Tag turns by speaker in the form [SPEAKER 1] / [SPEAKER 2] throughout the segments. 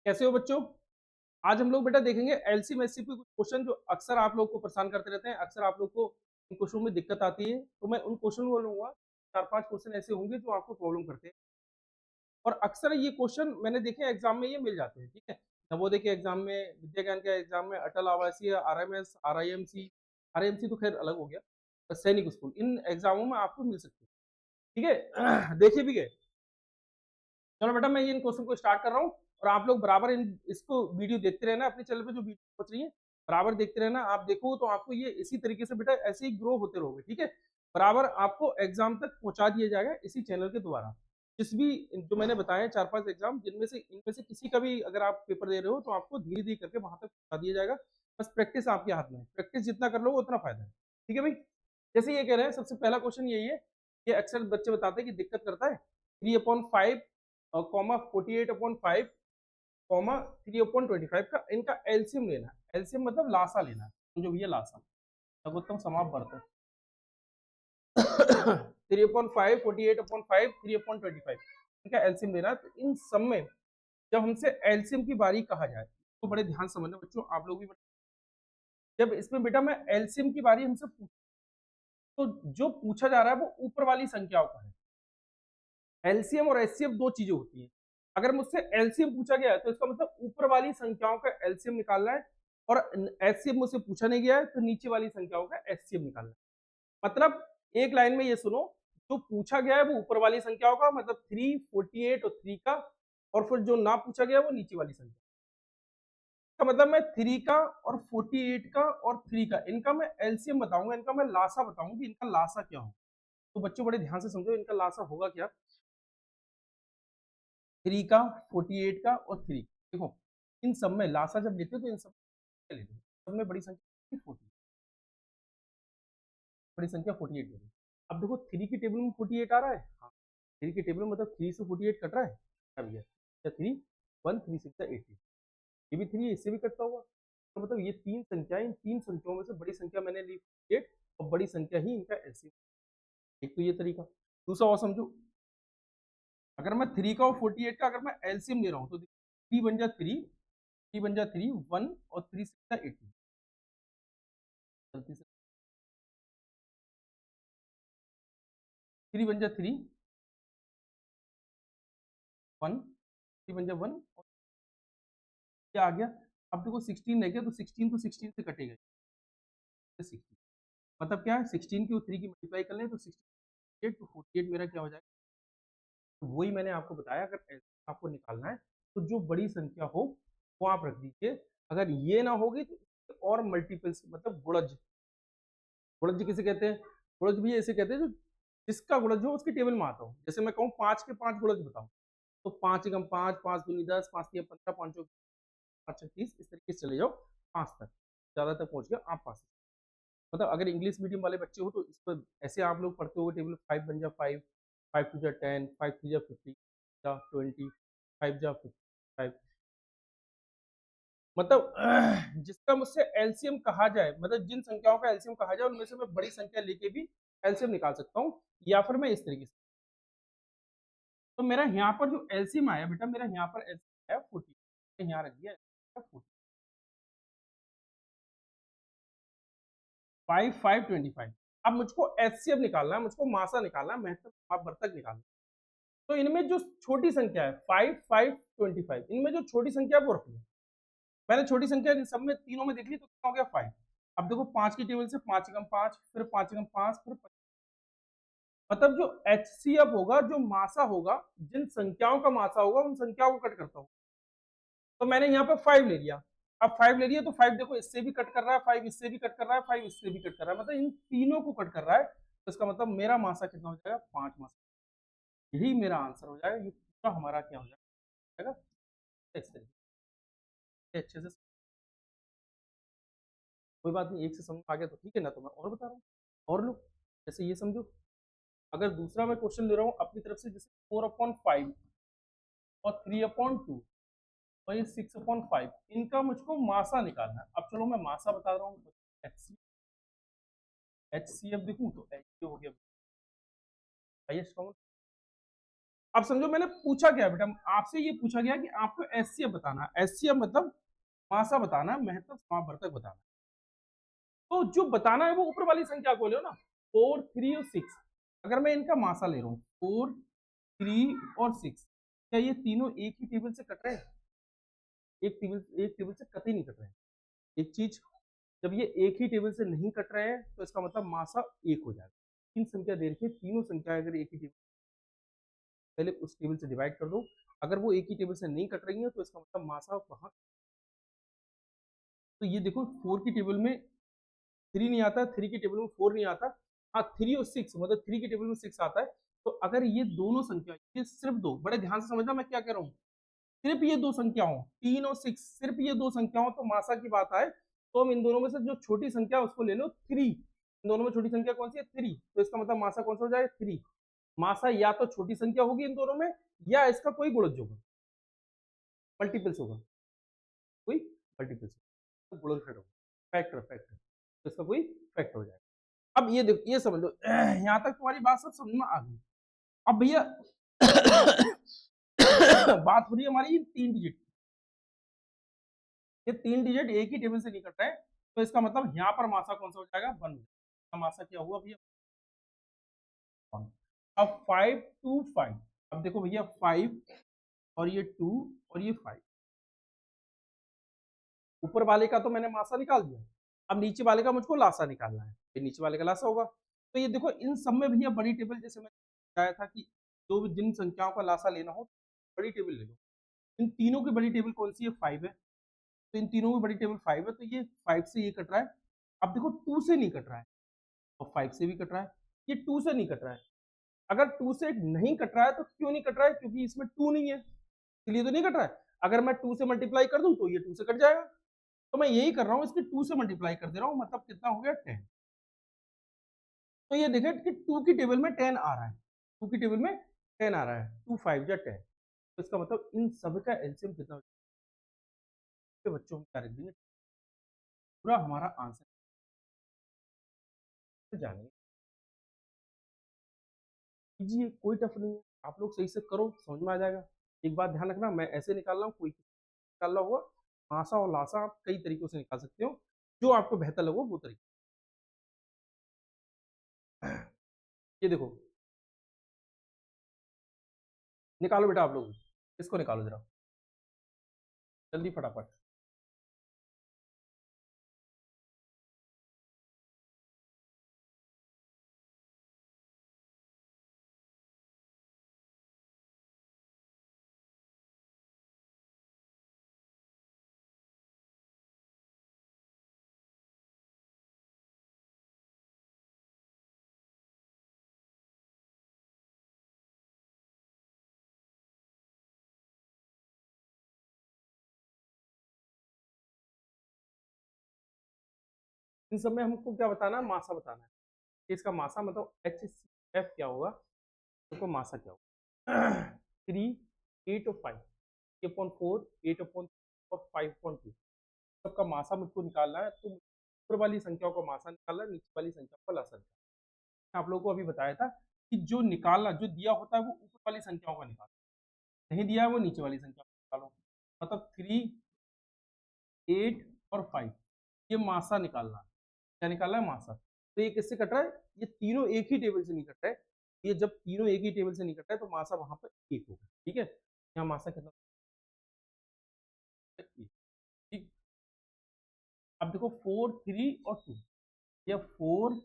[SPEAKER 1] कैसे हो बच्चों? आज हम लोग बेटा देखेंगे एलसीएम एचसीएफ के कुछ क्वेश्चन जो अक्सर आप लोग को परेशान करते रहते हैं। अक्सर आप लोग को इन क्वेश्चन में दिक्कत आती है, तो मैं उन क्वेश्चन को लूंगा। 4-5 क्वेश्चन ऐसे होंगे जो आपको प्रॉब्लम करते हैं, और अक्सर ये क्वेश्चन मैंने देखे एग्जाम में ये मिल जाते हैं। ठीक है, नवोदय के एग्जाम में, विद्या ज्ञान के एग्जाम में, अटल आवासीय, आरएमएस, आरआईएमसी तो खैर अलग हो गया, सैनिक स्कूल, इन एग्जामों में आपको मिल सकती है। ठीक है, देखे भी गए। चलो बेटा, मैं ये इन क्वेश्चन को स्टार्ट कर रहा हूँ, और आप लोग बराबर इन इसको वीडियो देखते रहना। अपने चैनल पे जो वीडियो पहुंच रही है बराबर देखते रहना। आप देखो तो आपको ये इसी तरीके से बेटा ऐसे ही ग्रो होते रहोगे। ठीक है, बराबर आपको एग्जाम तक पहुंचा दिया जाएगा इसी चैनल के द्वारा। जिस भी जो मैंने बताया 4-5 एग्जाम, जिनमें से इनमें से किसी का भी अगर आप पेपर दे रहे हो तो आपको धीरे धीरे करके वहां तक पहुंचा दिया जाएगा। बस प्रैक्टिस आपके हाथ में है, प्रैक्टिस जितना कर लो उतना फायदा है। ठीक है भाई, जैसे ये कह रहे हैं, सबसे पहला क्वेश्चन यही है। ये अक्सर बच्चे बताते हैं कि दिक्कत करता है। 3/5 कॉमा 48/5 कॉमा 3/25 का इनका एलसीएम लेना है। एलसीएम मतलब लासा लेना है, जो भी है लासा, लघुत्तम समापवर्त। 3/5, 48/5, 3/25 इनका एलसीएम लेना है। तो इन सब में जब हमसे एलसीएम की बारी कहा जाए तो बड़े ध्यान से समझना बच्चों, आप लोग भी। जब इसमें बेटा मैं एलसीएम की बारी हमसे पूछ, तो जो पूछा जा रहा है वो ऊपर वाली संख्याओं का है। एलसीएम और एचसीएफ दो चीजें होती हैं। अगर मुझसे एलसीएम पूछा गया है तो इसका मतलब ऊपर वाली संख्याओं का एलसीएम निकालना है, और एचसीएफ मुझसे पूछा नहीं गया है तो नीचे वाली संख्याओं का एचसीएफ निकालना है। मतलब एक लाइन में ये सुनो, जो पूछा गया है वो ऊपर वाली संख्याओं का, मतलब 3, 48 और 3 का, और फिर जो ना पूछा गया वो नीचे वाली संख्या का। मतलब मैं 3 का और 48 का और 3 का, इनका मैं एलसीएम बताऊंगा, इनका मैं लासा बताऊंगा कि इनका लासा क्या हो। तो बच्चों बड़े ध्यान से समझो, इनका लासा होगा क्या। 3 का, 48 का और 3, देखो इन सब में लासा जब लेते हो तो इन सब में लेते हो, सब में बड़ी संख्या 40, बड़ी संख्या 48 ले लो। अब देखो 3 की टेबल में 48 आ रहा है, हाँ 3 की टेबल में मतलब 3 से 48 कट रहा है। अब ये 3 1 3 6 18, ये भी 3 इससे भी कटता होगा। तो मतलब ये तीन संख्याएं, इन तीन संख्याओं में से बड़ी संख्या मैंने ली 48, और बड़ी संख्या ही इनका एलसीएम। एक तो ये तरीका। दूसरा और समझो, अगर मैं 3 का और 48 का अगर मैं एलसीएम ले रहा हूँ तो 3 बन जा 3, 3 बन जा 3 1, और 3 6 18, गलती से 3 बन जा 3 1, 3 बन जा 1, और क्या आ गया। अब देखो 16 रह गया, तो 16 तो 16 से कटेगा, 16 मतलब क्या है, 16 की और 3 की मल्टीप्लाई कर लें तो 68, तो 48 मेरा क्या हो जाएगा। तो वही मैंने आपको बताया, अगर ऐसे आपको निकालना है तो जो बड़ी संख्या हो वो आप रख दीजिए। अगर ये ना होगी तो और मल्टीपल्स, मतलब गुणज। गुणज किसे कहते हैं? गुणज भी ऐसे कहते हैं जो जिसका गुणज हो उसकी टेबल में आता हो। जैसे मैं कहूँ 5 के 5 गुणज बताऊं, तो 5 एकम 5, 5 दूनी 10, 5 तिया 15, 5 चौक 5 30, इस तरीके से चले जाओ 5 तक, ज्यादा तक पहुंच गया आप पास। मतलब अगर इंग्लिश मीडियम वाले बच्चे हो तो इस पर ऐसे आप लोग पढ़ते हो टेबल, 5 बन जा 5, 5 टू जा 10, 5 थ्री जा 50 जा 20, 5 जा 55। मतलब जिसका मुझसे एलसीएम कहा जाए, मतलब जिन संख्याओं का एलसीएम कहा जाए उनमें से मैं बड़ी संख्या लेके भी एलसीएम निकाल सकता हूँ, या फिर मैं इस तरीके से। तो मेरा यहाँ पर जो एलसीएम आया बेटा, मेरा यहाँ पर एलसीएम आया 40, यहाँ रख दिया 40, 5 5 25। अब मुझको एचसीएफ निकालना है, मुझको मासा निकालना है, महत्तम वर्तक निकालना है। तो इनमें जो छोटी संख्या है 5 5 25, इनमें जो छोटी संख्या है वो रख लो। मैंने छोटी संख्या सब में तीनों में देख ली, तो कितना हो गया 5। अब देखो 5 की टेबल से 5 एकम 5, फिर 5 एकम 5, फिर 5। मतलब जो एचसीएफ होगा, जो मासा होगा, जिन संख्याओं का मासा होगा उन संख्याओं को कट करता हूँ। तो मैंने यहाँ पे 5 ले लिया। अब 5 ले लिया तो 5 देखो इससे भी कट कर रहा है, 5 इससे भी कट कर रहा है, 5 इससे भी कट कर रहा है, मतलब इन तीनों को कट कर रहा है। तो इसका मतलब मेरा मासा कितना हो जाएगा, 5 मासा। यही मेरा आंसर हो जाएगा, ये पूरा हमारा क्या हो जाएगा इस तरीके से। अच्छे से कोई बात नहीं, एक से समझ आ गया तो ठीक है ना, तो मैं और बता रहा हूँ। और लो, जैसे ये समझो, अगर दूसरा मैं क्वेश्चन ले रहा हूँ अपनी तरफ से, जैसे 4/5 और 3/2 और ये 6/5, इनका मुझको मासा निकालना है। अब चलो मैं मासा बता रहा हूँ। एच सी एफ देखूँ तो एच हो गया हाइएस्ट कॉमन, अब समझो मैंने पूछा क्या बेटा, आपसे ये पूछा गया कि आपको एचसीएफ बताना है। एचसीएफ मतलब मासा बताना, महत्तम समापवर्तक बताना। तो जो बताना है वो ऊपर वाली संख्या को लो ना, 4, 3 और 6। अगर मैं इनका मासा ले रहा हूँ 4, 3 और 6, क्या ये तीनों एक ही टेबल से कट रहे हैं? एक टेबल से कतई नहीं कट रहे हैं। एक चीज, जब ये एक ही टेबल से नहीं कट रहे हैं तो इसका मतलब मासा एक हो जाएगा। तीन संख्या दे रखी है, तीनों संख्या अगर एक ही टेबल, पहले उस टेबल से डिवाइड कर दो। अगर वो एक ही टेबल से नहीं कट रही है तो इसका मतलब मासा वहां। तो ये देखो 4 की टेबल में 3 नहीं आता, 3 की टेबल में 4 नहीं आता। हाँ 3 और 6 मतलब 3 की टेबल में 6 आता है। तो अगर ये दोनों संख्या, ये सिर्फ दो, बड़े ध्यान से समझना मैं क्या कह रहा हूँ, सिर्फ ये दो संख्या हो, 3 और 6, सिर्फ ये दो संख्या हो तो मासा की बात आए तो हम इन दोनों में से जो छोटी संख्या उसको ले लो 3। इन दोनों में छोटी संख्या कौन सी है? 3। तो इसका मतलब मासा कौन सा हो जाएगा? 3। मासा या तो छोटी संख्या होगी इन दोनों में, या इसका कोई गुणज होगा, मल्टीपल्स होगा, कोई मल्टीपल्स होगा, गुणनफल होगा, फैक्टर फैक्टर, तो इसका कोई फैक्टर हो जाएगा। अब ये देखो, ये समझ लो, यहाँ तक तुम्हारी बात सब समझ में आ गई। अब भैया बात हो रही है हमारी 3 डिजिट, ये 3 डिजिट एक ही टेबल से नहीं कट रहे हैं, तो इसका मतलब यहाँ पर मासा कौन सा हो जाएगा? 1। मासा क्या हुआ भैया? 1। अब 5 2 5, अब देखो भैया 5 और ये 2 और ये 5, ऊपर वाले का तो मैंने मासा निकाल दिया, अब नीचे वाले का मुझको लासा निकालना है, ये नीचे वाले का लासा होगा। तो ये देखो इन सब में भैया बड़ी टेबल, जैसे मैंने बताया था कि जो भी जिन संख्याओं का लासा लेना हो बड़ी टेबल ले लो। इन तीनों की बड़ी टेबल कौन सी है? 5 है। तो इन तीनों की बड़ी टेबल 5 है, तो ये 5 से ये कट रहा है। अब देखो 2 से नहीं कट रहा है और 5 से भी कट रहा है, ये 2 से नहीं कट रहा है। अगर 2 से नहीं कट रहा है तो क्यों नहीं कट रहा है? क्योंकि इसमें 2 नहीं है, इसलिए तो नहीं कट रहा है। अगर मैं 2 से मल्टीप्लाई कर दूं तो ये 2 से कट जाएगा, तो मैं यही कर रहा हूँ, इसकी 2 से मल्टीप्लाई कर दे रहा हूँ, मतलब कितना हो गया? 10। तो ये देखें कि 2 की टेबल में 10 आ रहा है, 2 की टेबल में 10 आ रहा है, 2 5 या 10। तो इसका मतलब इन सब का एलसीएम कितना हो जाएगा? बच्चों हम क्या रख देंगे, पूरा हमारा आंसर जानेंगे। कीजिए, कोई टफ नहीं है, आप लोग सही से करो, समझ में आ जाएगा। एक बात ध्यान रखना, मैं ऐसे निकाल रहा हूँ, कोई निकाल रहा हुआ मासा और लासा आप कई तरीकों से निकाल सकते हो, जो आपको बेहतर लगो वो तरीका। ये देखो, निकालो बेटा आप लोग, इसको निकालो जरा जल्दी फटाफट। इन सब में हमको क्या बताना है? मासा बताना है। इसका मासा मतलब एच एफ क्या होगा, देखो मासा क्या होगा। 3 8 और 5, 3/4 8/3 और 5/2, सबका मासा मुझको निकालना है। तो ऊपर वाली संख्याओं का मासा निकालना है, नीचे वाली संख्याओं का लासा निकालना है। आप लोगों को अभी बताया था कि जो निकालना, जो दिया होता है वो ऊपर वाली संख्याओं का निकालो, नहीं दिया है वो नीचे वाली संख्या का निकालो। मतलब 3 8 और 5, ये मासा निकालना है। क्या निकालना है? मासा। तो ये किससे कट रहा है? ये तीनों एक ही टेबल से नहीं कट रहा है। ये जब तीनों एक ही टेबल से नहीं कट रहा है तो मासा वहां पर एक होगा, ठीक है। यहाँ मासा कितना? ठीक। अब देखो 4 3 और 2, या 4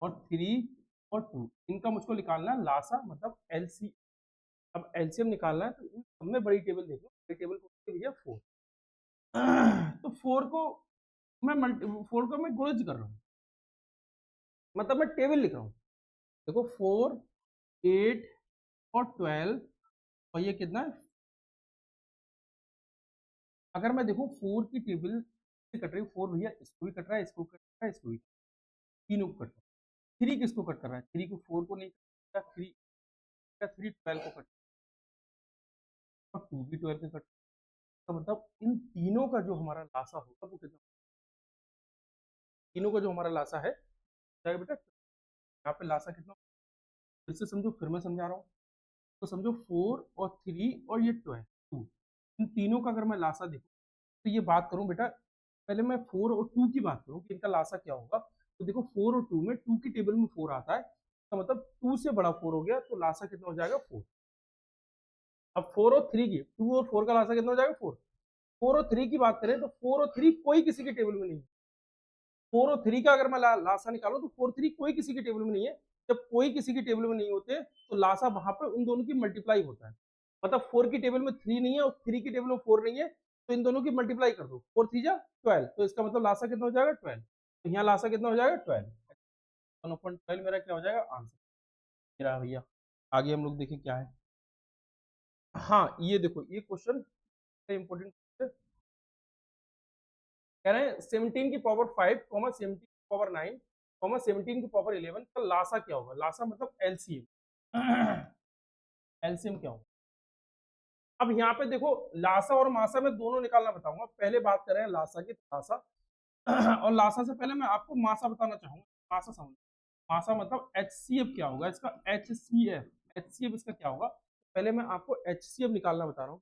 [SPEAKER 1] और 3 और 2, इनका मुझको निकालना है लासा, मतलब एलसी। अब एलसीएम निकालना है तो इन सब में बड़ी टेबल देखो, बड़ी टेबल कौन सी है भैया? 4। तो 4 को मैं 4 को मैं गुणज कर रहा हूँ, मतलब मैं टेबल लिख रहा हूँ। देखो 4 8 और 12, और ये कितना है? अगर मैं देखूं 4 की टेबल से कट रही है, 4 भैया इसको भी कट रहा है, इसको कट रहा है, इसको भी, तीनों को कट रहा है। 3 किसको कट कर रहा है? 3 को 4 को नहीं कट रहा, 3 12 को कट, और 2 भी 12 को कट। तो मतलब इन तीनों का जो हमारा लासा होगा वो कितना? तीनों का जो हमारा लासा है बेटा, यहाँ पे लासा कितना? फिर से समझो, फिर मैं समझा रहा हूँ। तो समझो 4 और 3 और ये 12 2, इन तीनों का अगर मैं लासा देखूँ तो ये बात करूँ बेटा, पहले मैं 4 और 2 की बात करूँ कि इनका लासा क्या होगा। तो देखो 4 और 2 में 2 की टेबल में 4 आता है, तो मतलब 2 से बड़ा 4 हो गया, तो लासा कितना हो जाएगा 4। अब 4 और 3 की, 2 और 4 का लासा कितना हो जाएगा 4। 4 और 3 की बात करें तो 4 और 3 कोई किसी की टेबल में नहीं है। 4 और 3 का अगर मैं लासा निकालू तो 4 3 कोई किसी की टेबल में नहीं है। जब कोई किसी की टेबल में नहीं होते तो लासा वहां पे उन दोनों की मल्टीप्लाई होता है। मतलब 4 की टेबल में 3 नहीं है और 3 की टेबल में 4 नहीं है, तो इन दोनों की मल्टीप्लाई कर दो, 4 3 जा 12, तो इसका मतलब लासा कितना हो जाएगा 12। तो यहाँ लासा कितना हो जाएगा 12। 1/12 मेरा क्या हो जाएगा आंसर मेरा भैया। आगे हम लोग देखें क्या है। हाँ ये देखो ये क्वेश्चन इंपॉर्टेंट कह रहे हैं 17 की पावर 5 17 की पावर 9 17 की पावर 11 का लासा क्या होगा। लासा मतलब एलसीएम। एलसीएम क्या होगा। अब यहाँ पे देखो लासा और मासा में दोनों निकालना बताऊंगा। पहले बात करें लासा की, तो लासा और लासा से पहले मैं आपको मासा बताना चाहूंगा। मासा समझ, मासा मतलब एचसीएफ क्या होगा इसका। एचसीएफ, एचसीएफ इसका क्या होगा। पहले मैं आपको एचसीएफ निकालना बता रहा हूँ।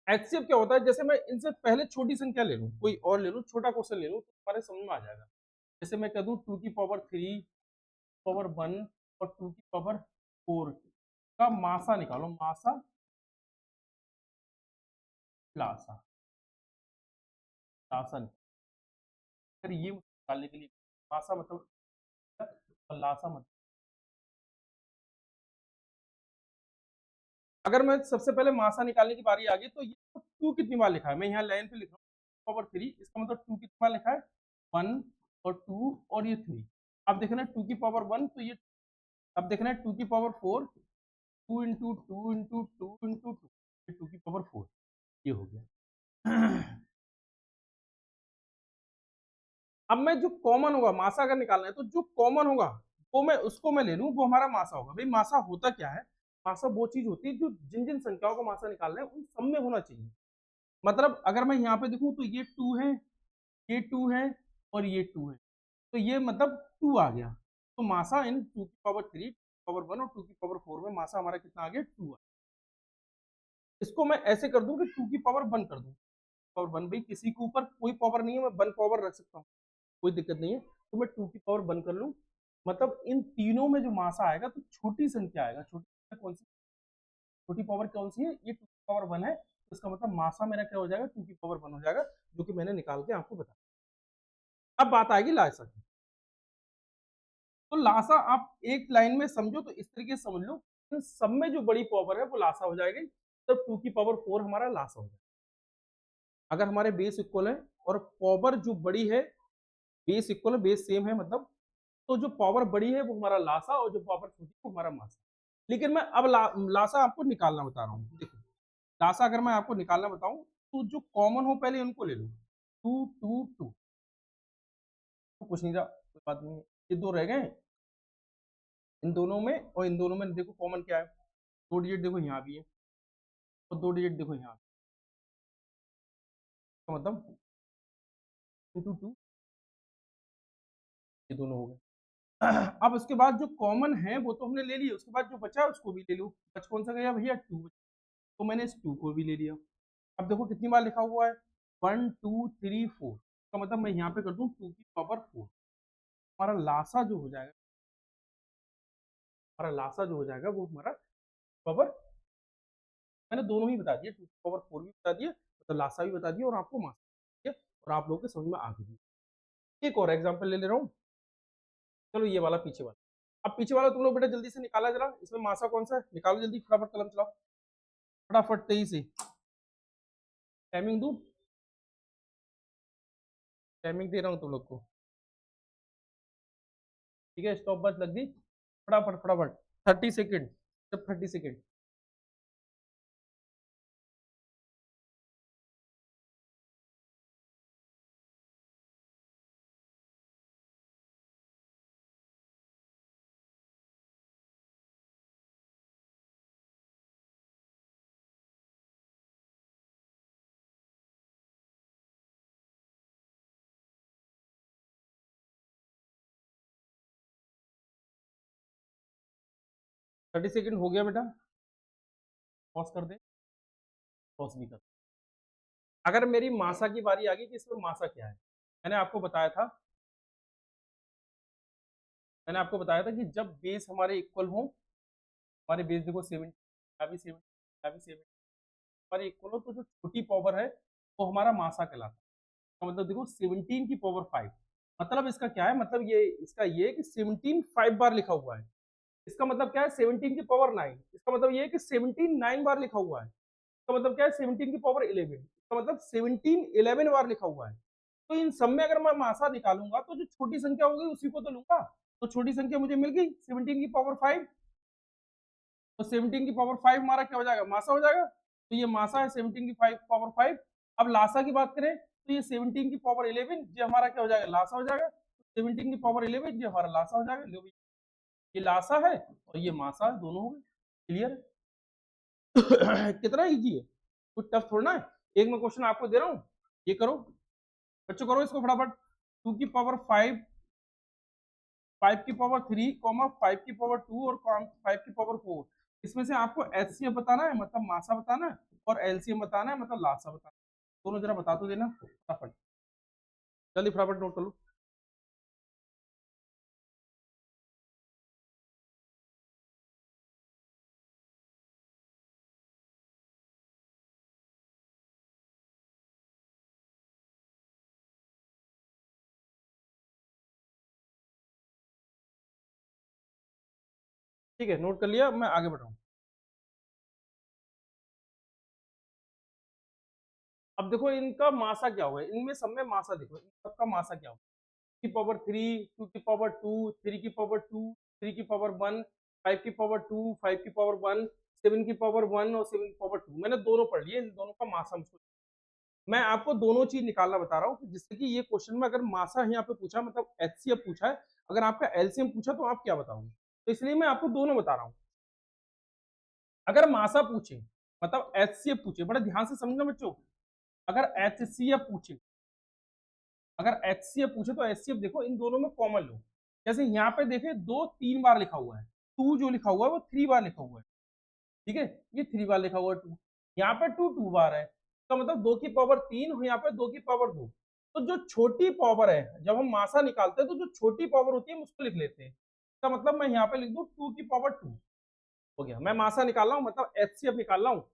[SPEAKER 1] एचसीएफ क्या होता है, जैसे मैं इनसे पहले छोटी संख्या ले लूँ, कोई और ले लूँ, छोटा क्वेश्चन ले लूँ, तो हमारे समझ में आ जाएगा। जैसे मैं कह दूं 2 की पावर 3 पावर 1 और 2 की पावर 4 का मासा निकालो। मासा लासा, लासा अगर ये निकालने के लिए मासा मतलब और लासा मतलब, अगर मैं सबसे पहले मासा निकालने की बारी आ गई तो ये 2 कितनी बार लिखा है, मैं यहाँ लाइन पे लिख रहा हूँ पावर 3, इसका मतलब 2 कितनी बार लिखा है 1 और 2 और ये 3। अब देखना 2 की पावर 1 तो ये, अब देखना 2 की पावर 4 2 इंटू 2 इंटू 2 इंटू 2 की पावर 4, ये हो गया। अब मैं जो कॉमन होगा मासा अगर निकालना है तो जो कॉमन होगा वो मैं उसको मैं ले लूं, वो हमारा मासा होगा। भाई मासा होता क्या है, मासा वो चीज होती है जो जिन जिन संख्याओं का मासा निकालना है उन सब में होना चाहिए। मतलब अगर मैं यहाँ पे देखूं तो ये 2 है, ये 2 है और ये 2 है, तो ये मतलब 2 आ गया। तो मासा इन 2 की पावर 3 पावर 1 और 2 की पावर 4 में मासा हमारा कितना आ गया 2। इसको मैं ऐसे कर दूं कि 2 की पावर 1 कर दूं। पावर 1, भाई किसी के ऊपर कोई पावर नहीं है, मैं 1 पावर रख सकता हूँ, कोई दिक्कत नहीं है। तो मैं 2 की पावर 1 कर लूँ, मतलब इन तीनों में जो मासा आएगा तो छोटी संख्या आएगा। छोटी संख्या कौन सी, छोटी पावर कौन सी है, ये 2 की पावर 1 है, तो इसका मतलब मासा मेरा क्या हो जाएगा 2 की पावर 1 हो जाएगा, जो कि मैंने निकाल के आपको बताया। अब बात आएगी लासा की। तो लासा आप एक लाइन में समझो तो इस तरीके से समझ लो, इन सब में जो बड़ी पावर है वो लासा हो जाएगी, तो 2 की पावर 4 हमारा लासा हो जाएगा। अगर हमारे बेस इक्वल है और पावर जो बड़ी है, बेस इक्वल है, बेस सेम है मतलब, तो जो पावर बड़ी है वो हमारा लासा और जो पावर छोटी है वो हमारा मासा। लेकिन मैं अब लासा आपको निकालना बता रहा हूँ। देखो लासा अगर मैं आपको निकालना बताऊं तो जो कॉमन हो पहले उनको ले लो। 2 2 2, तो कुछ नहीं रहा, कोई बात नहीं, ये दो रह गए इन दोनों में, और इन दोनों में देखो कॉमन क्या है, दो डिजिट देखो यहाँ भी है और दो डिजिट देखो यहाँ, तो मतलब 2 ये दोनों हो गए। अब उसके बाद जो कॉमन है वो तो हमने ले लिया, उसके बाद जो बचा है उसको भी ले लो। बच कौन सा गया भैया 2, तो मैंने इस 2 को भी ले लिया। अब देखो कितनी बार लिखा हुआ है 1 2 3 4, का मतलब मैं यहाँ पे कर दूं 2 की पावर 4। हमारा लासा जो हो जाएगा, हमारा लासा जो हो जाएगा वो हमारा पावर, मैंने दोनों ही बता दिए, 2 की पावर 4 भी बता दिए, मतलब लासा भी बता दिया और आपको मासा भी बता दिया, और आप लोगों के समझ में आ गई। एक और एग्जाम्पल ले ले रहा हूँ, चलो ये वाला पीछे वाला। अब पीछे वाला तुम लोग बेटा जल्दी से निकाला जरा, इसमें मासा कौन सा है निकालो जल्दी, फटाफट कलम चलाओ, फटाफट तेजी से। टाइमिंग दू, टाइमिंग दे रहा हूँ तुम लोग को, ठीक है, स्टॉप बस लग दी, फटाफट फटाफट 30 सेकेंड, जब 30 सेकेंड। 30 सेकंड हो गया बेटा, पॉज कर दे, पॉज भी कर। अगर मेरी मासा की बारी आ गई कि इसमें मासा क्या है, मैंने आपको बताया था कि जब बेस हमारे इक्वल हो, हमारे बेस देखो 70, या भी 70, या भी 70 हमारे इक्वल हो, तो जो छोटी पावर है वो हमारा मासा कहलाता है। तो मतलब देखो 17 की पावर 5, मतलब इसका क्या है, मतलब ये इसका ये है कि 17 5 बार लिखा हुआ है। इसका मतलब क्या है, 17 की पावर 9, इसका मतलब ये है कि 17 9 बार लिखा हुआ है। इसका मतलब क्या है, 17 की पावर 11, इसका मतलब 17 11 बार लिखा हुआ है। तो इन सब में अगर मैं मासा निकालूंगा तो जो छोटी संख्या होगी उसी को तो लूंगा। तो छोटी संख्या मुझे मिल गई 17 की पावर 5, तो 17 की पावर 5 हमारा क्या हो जाएगा, मासा हो जाएगा। तो ये मासा है 17 की पावर 5। अब लासा की बात करें तो ये 17 की पावर 11 ये हमारा क्या हो जाएगा, लासा हो जाएगा। 17 की पावर 11 ये हमारा लासा हो जाएगा। लो भैया, ये लासा है और ये मासा है, दोनों हो गए। क्लियर है? कितना इजी है, कुछ टफ थोड़ा ना है। एक मैं क्वेश्चन आपको दे रहा हूँ, ये करो बच्चों, करो इसको फटाफट। 2 की पावर 5, 5 की पावर 3, 5 की पावर 2 और 5 की पावर 4। इसमें से आपको एचसीएफ बताना है, मतलब मासा बताना है, और एलसीएम बताना है, मतलब लासा बताना है। दोनों जरा बता तो देना फटाफट, जल्दी फटाफट नोट कर लो। ठीक है, नोट कर लिया, मैं आगे बढ़ रहा हूँ। अब देखो इनका मासा क्या होगा, इनमें सब में मासा देखो, इन सबका मासा क्या होगा। की पावर 3, 2 की पावर 2, 3 की पावर 2, 3 की पावर 1, 5 की पावर 2, 5 की पावर 1, 7 की पावर 1 और 7 की पावर 2। मैंने दोनों पढ़ लिए, इन दोनों का मासा मुझको, मैं आपको दोनों चीज निकालना बता रहा हूँ, जिससे कि ये क्वेश्चन में अगर मासा यहाँ पे पूछा, मतलब एचसीएफ पूछा है, अगर आपका एलसीएम पूछा तो आप क्या बताओगे। तो इसलिए मैं आपको दोनों बता रहा हूँ। अगर मासा पूछे, मतलब एचसीएफ पूछे, बड़े ध्यान से समझना बच्चों, अगर एचसीएफ पूछे, अगर एचसीएफ पूछे तो एचसीएफ देखो इन दोनों में कॉमन लो। जैसे यहाँ पे देखे 2 3 बार लिखा हुआ है, 2 जो लिखा हुआ है वो 3 बार लिखा हुआ है, ठीक है, ये 3 बार लिखा हुआ है 2, यहाँ पे 2 2 बार है, तो मतलब 2 की पावर 3 और यहाँ पे 2 की पावर 2। तो जो छोटी पावर है, जब हम मासा निकालते हैं तो जो छोटी पावर होती है हम उसको लिख लेते हैं। इसका मतलब मैं यहाँ पे लिख दूं 2 की पावर 2, हो गया, मैं मासा निकाल रहा हूँ, मतलब एचसीएफ निकाल रहा हूँ।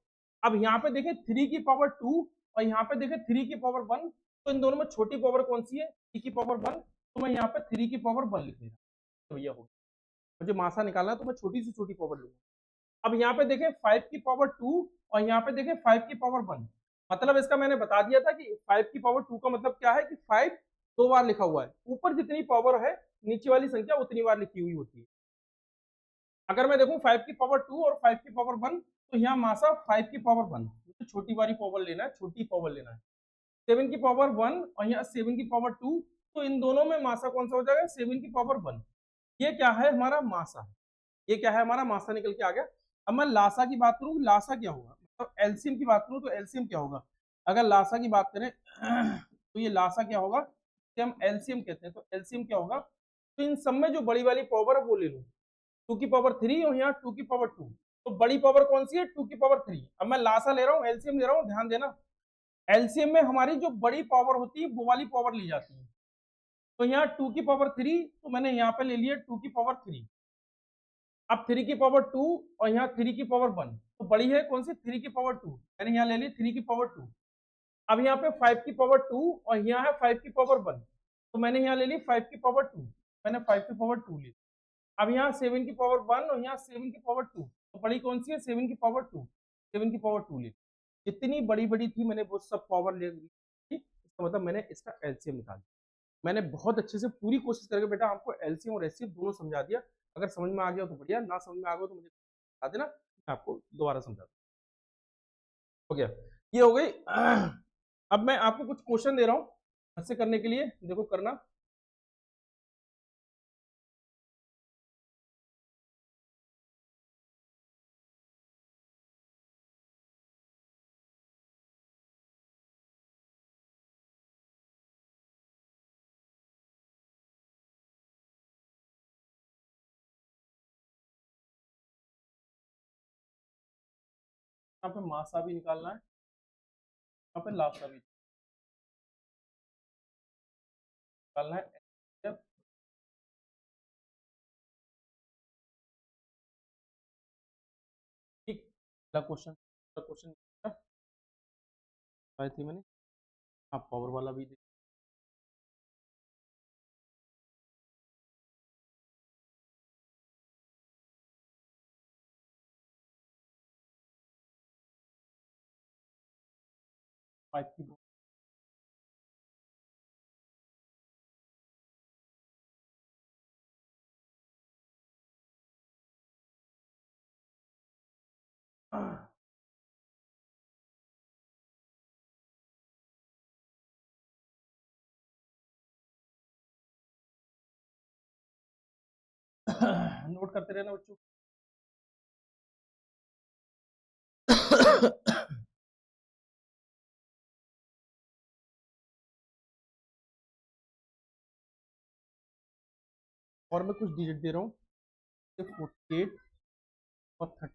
[SPEAKER 1] अब यहाँ पे देखे 3 की पावर 2 और यहाँ पे देखे 3 की पावर 1, तो इन दोनों में छोटी पावर कौन सी है, 3 की पावर 1, तो मैं यहाँ पे 3 की पावर 1 लिख देता। तो भैया हो गया, मुझे मासा निकालना है तो मैं छोटी से छोटी पावर लूंगा। अब यहाँ पे देखे 5 की पावर 2 और यहाँ पे देखे 5 की पावर 1, मतलब इसका मैंने बता दिया था कि 5 की पावर 2 का मतलब क्या है कि 5 2 बार लिखा हुआ है, ऊपर जितनी पावर है नीचे वाली संख्या उतनी बार लिखी हुई होती है। अगर मैं देखूं 5 की पावर 2 और 5 की पावर 1, तो यहाँ मासा 5 की पावर 1, तो छोटी वाली पावर लेना है, छोटी पावर लेना है। 7 की पावर 1 और यहाँ 7 की पावर 2, तो इन दोनों में मासा कौन सा हो जाएगा, 7 की पावर 1। ये क्या है, हमारा मासा है, ये क्या है, हमारा मासा निकल के आ गया। अब मैं लासा की बात करूं, लासा क्या होगा, मतलब एलसीएम की बात करूं तो एलसीएम क्या होगा। अगर लासा की बात करें तो ये लासा क्या होगा, इसे हम एलसीएम कहते हैं, तो एलसीएम क्या होगा, तो इन सब में जो बड़ी वाली पावर है वो ले लूं, 2 की पावर 3 और यहाँ 2 की पावर 2, तो बड़ी पावर कौन सी है, 2 की पावर 3। अब मैं लासा ले रहा हूँ, एलसीएम ले रहा हूँ, ध्यान देना, एलसीएम में हमारी जो बड़ी पावर होती है वो वाली पावर ली जाती है। तो यहाँ 2 की पावर 3, तो मैंने यहाँ पे ले लिया 2 की पावर 3। अब 3 की पावर 2 और यहाँ 3 की पावर 1, तो बड़ी है कौन सी, 3 की पावर 2, मैंने यहाँ ले ली 3 की पावर 2। अब यहाँ पे 5 की पावर 2 और यहाँ है 5 की पावर 1, तो मैंने यहाँ ले ली 5 की पावर 2, मैंने 5 की पावर 2 ली। अब यहाँ 7 की पावर 1 और यहाँ 7 की पावर 2, तो बड़ी कौन सी है, 7 की पावर 2, 7 की पावर 2 ली। जितनी बड़ी बड़ी थी मैंने वो सब पावर ले ली, इसका मतलब मैंने इसका एलसीएम निकाल। मैंने बहुत अच्छे से पूरी कोशिश करके बेटा आपको एलसीएम और एचसीएफ दोनों समझा दिया। अगर समझ में आ गया तो बढ़िया, ना समझ में आ गया तो मुझे बता देना, मैं आपको दोबारा समझा दूँ। हो गया, ये हो गई। अब मैं आपको कुछ क्वेश्चन दे रहा हूँ ऐसे करने के लिए, देखो करना। यहाँ पे मासा भी निकालना है, यहाँ पे लासा भी निकालना है। ठीक, अगला क्वेश्चन, क्वेश्चन आई थी मैंने, आप पावर वाला भी 5 की नोट करते रहना बच्चों। और मैं कुछ डिजिट दे रहा हूँ, 48 और 30,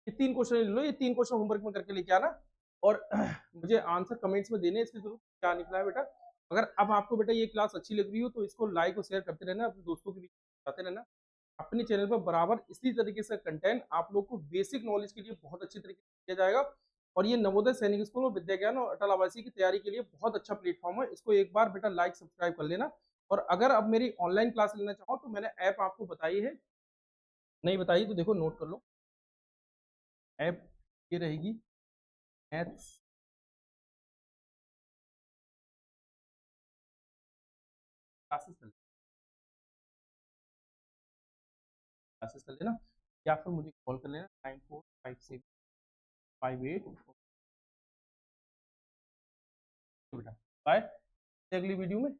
[SPEAKER 1] ये 3 क्वेश्चन ले लो, ये 3 क्वेश्चन होमवर्क में करके लेके आना और मुझे आंसर कमेंट्स में देने इसके जरूर क्या निकला है बेटा। अगर अब आपको बेटा ये क्लास अच्छी लग रही हो तो इसको लाइक और शेयर करते रहना, अपने दोस्तों के बीच बताते रहना। अपने चैनल पर बराबर इसी तरीके से कंटेंट आप लोग को बेसिक नॉलेज के लिए बहुत अच्छी तरीके से दिया जाएगा। और ये नवोदय सैनिक स्कूल और विद्या ज्ञान और अटल आवासीय की तैयारी के लिए बहुत अच्छा प्लेटफॉर्म है, इसको एक बार बेटा लाइक सब्सक्राइब कर लेना। और अगर अब मेरी ऑनलाइन क्लास लेना चाहो तो मैंने ऐप आपको बताई है, नहीं बताई तो देखो नोट कर लो। ऐप ये रहेगी मैथ्स क्लासेस कर लेना, या फिर मुझे कॉल कर लेना 945758। बेटा बाय, अगली वीडियो में।